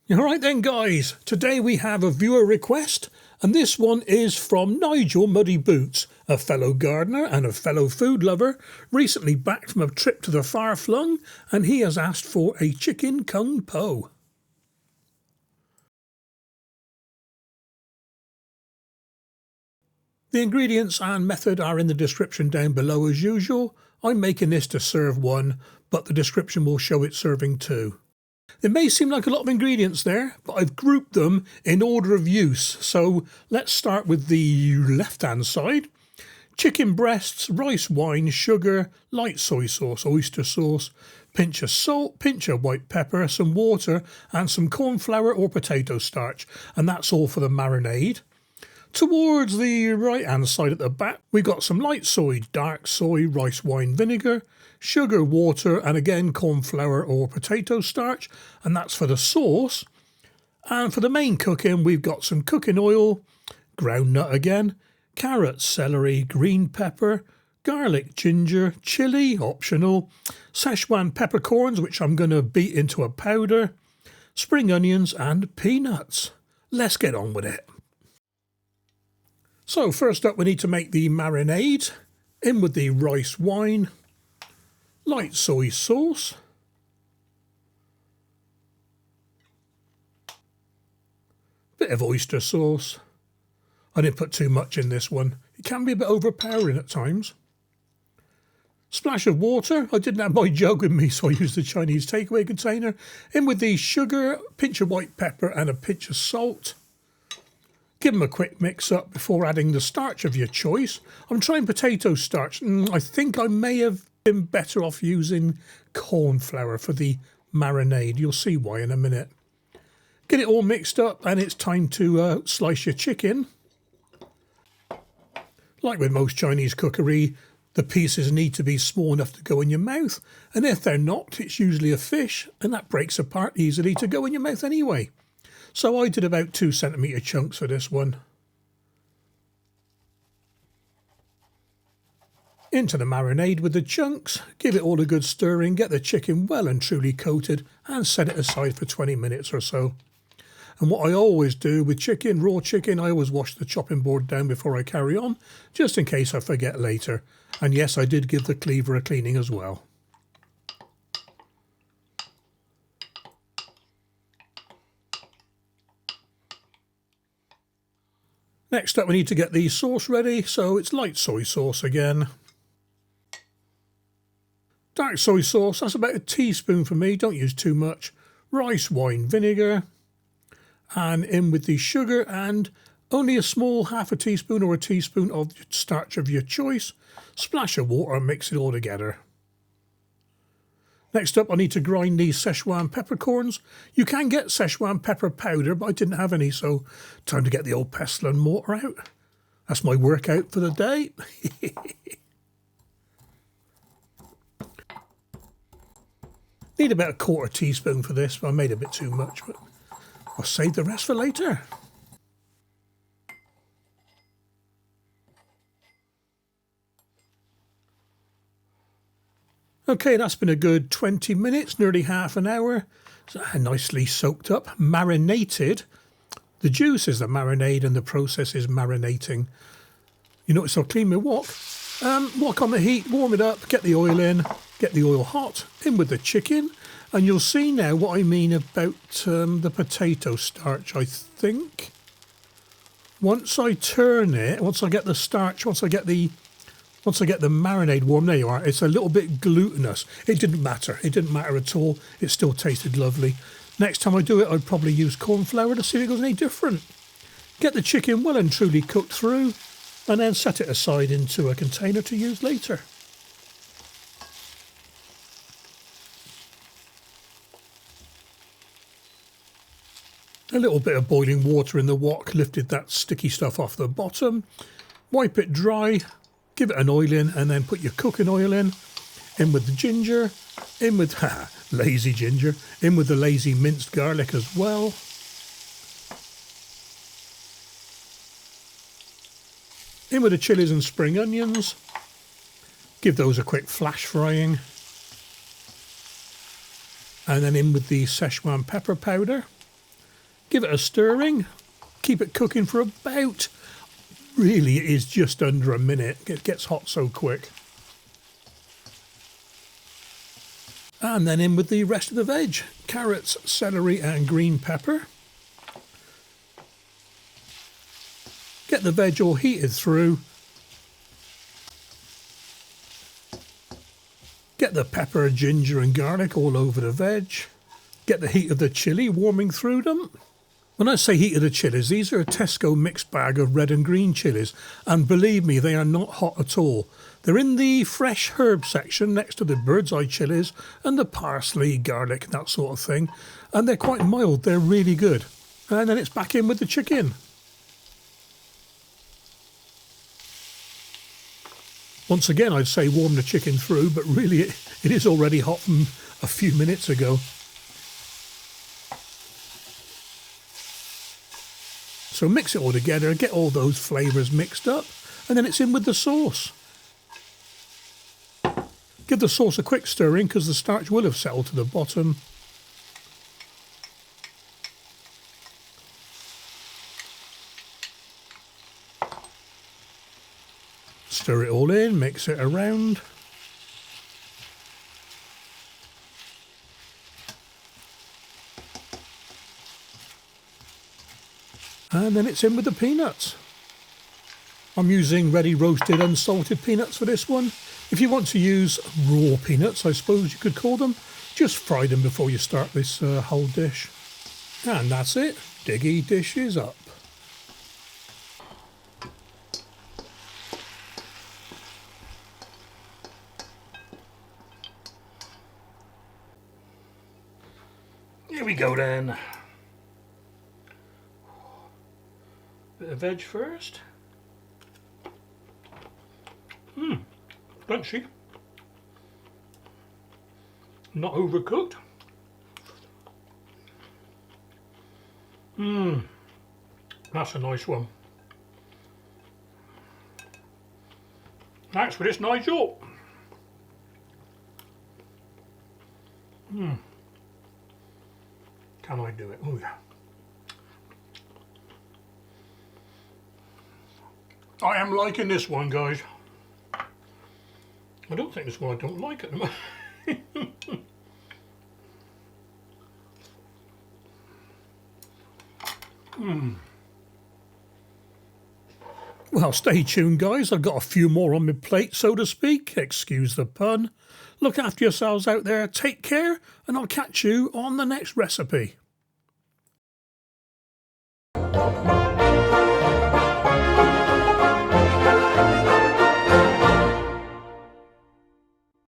Alright then guys, today we have a viewer request and this one is from Nigel Muddy Boots, a fellow gardener and a fellow food lover, recently back from a trip to the far flung, and he has asked for a chicken kung po. The ingredients and method are in the description down below as usual. I'm making this to serve one, but the description will show it serving two. It may seem like a lot of ingredients there, but I've grouped them in order of use. So let's start with the left-hand side. Chicken breasts, rice wine, sugar, light soy sauce, oyster sauce, pinch of salt, pinch of white pepper, some water and some cornflour or potato starch. And that's all for the marinade. Towards the right-hand side at the back, we got some light soy, dark soy, rice wine vinegar, sugar, water, and again cornflour or potato starch, and that's for the sauce. And for the main cooking, we've got some cooking oil, ground nut again, carrots, celery, green pepper, garlic, ginger, chilli, optional, Szechuan peppercorns, which I'm going to beat into a powder, spring onions, and peanuts. Let's get on with it. So first up we need to make the marinade. In with the rice wine, light soy sauce, bit of oyster sauce. I didn't put too much in this one. It can be a bit overpowering at times. Splash of water. I didn't have my jug with me, so I used the Chinese takeaway container. In with the sugar, pinch of white pepper and a pinch of salt. Give them a quick mix up before adding the starch of your choice. I'm trying potato starch. I think I may have been better off using cornflour for the marinade. You'll see why in a minute. Get it all mixed up and it's time to slice your chicken. Like with most Chinese cookery, the pieces need to be small enough to go in your mouth. And if they're not, it's usually a fish and that breaks apart easily to go in your mouth anyway. So I did about 2 centimetre chunks for this one. Into the marinade with the chunks, give it all a good stirring, get the chicken well and truly coated and set it aside for 20 minutes or so. And what I always do with chicken, raw chicken, I always wash the chopping board down before I carry on, just in case I forget later. And yes, I did give the cleaver a cleaning as well. Next up we need to get the sauce ready, so it's light soy sauce again. Dark soy sauce, that's about a teaspoon for me, don't use too much. Rice wine vinegar. And in with the sugar and only a small half a teaspoon or a teaspoon of starch of your choice. Splash of water and mix it all together. Next up I need to grind these Szechuan peppercorns. You can get Szechuan pepper powder, but I didn't have any, so time to get the old pestle and mortar out. That's my workout for the day. Need about a quarter teaspoon for this, but I made a bit too much, but I'll save the rest for later. Okay, that's been a good 20 minutes, nearly half an hour. So nicely soaked up, marinated. The juice is the marinade and the process is marinating. You notice I'll clean my wok. Wok on the heat, warm it up, get the oil in, get the oil hot, in with the chicken. And you'll see now what I mean about the potato starch, I think. Once I turn it, once I get the starch, once I get the marinade warm, there you are, it's a little bit glutinous. It didn't matter. It didn't matter at all. It still tasted lovely. Next time I do it, I'd probably use cornflour to see if it goes any different. Get the chicken well and truly cooked through, and then set it aside into a container to use later. A little bit of boiling water in the wok lifted that sticky stuff off the bottom. Wipe it dry. Give it an oil in and then put your cooking oil in with the ginger, in with lazy ginger, in with the lazy minced garlic as well. In with the chilies and spring onions. Give those a quick flash frying. And then in with the Szechuan pepper powder. Give it a stirring. Keep it cooking for about, really it is just under a minute. It gets hot so quick. And then in with the rest of the veg. Carrots, celery and green pepper. Get the veg all heated through. Get the pepper, ginger and garlic all over the veg. Get the heat of the chilli warming through them. When I say heat of the chilies, these are a Tesco mixed bag of red and green chilies, and believe me, they are not hot at all. They're in the fresh herb section next to the bird's eye chilies and the parsley, garlic, that sort of thing, and they're quite mild. They're really good. And then it's back in with the chicken. Once again, I'd say warm the chicken through, but really it is already hot from a few minutes ago. So mix it all together, get all those flavours mixed up, and then it's in with the sauce. Give the sauce a quick stirring because the starch will have settled to the bottom. Stir it all in, mix it around. And then it's in with the peanuts. I'm using ready roasted unsalted peanuts for this one. If you want to use raw peanuts, I suppose you could call them, just fry them before you start this whole dish. And that's it. Diggy dish is up. Here we go then. Bit of veg first. Crunchy. Not overcooked. That's a nice one. Thanks for this, Nigel. Can I do it? Oh yeah. I am liking this one, guys. I don't think this one I don't like it. Well, stay tuned, guys. I've got a few more on my plate, so to speak. Excuse the pun. Look after yourselves out there. Take care, and I'll catch you on the next recipe.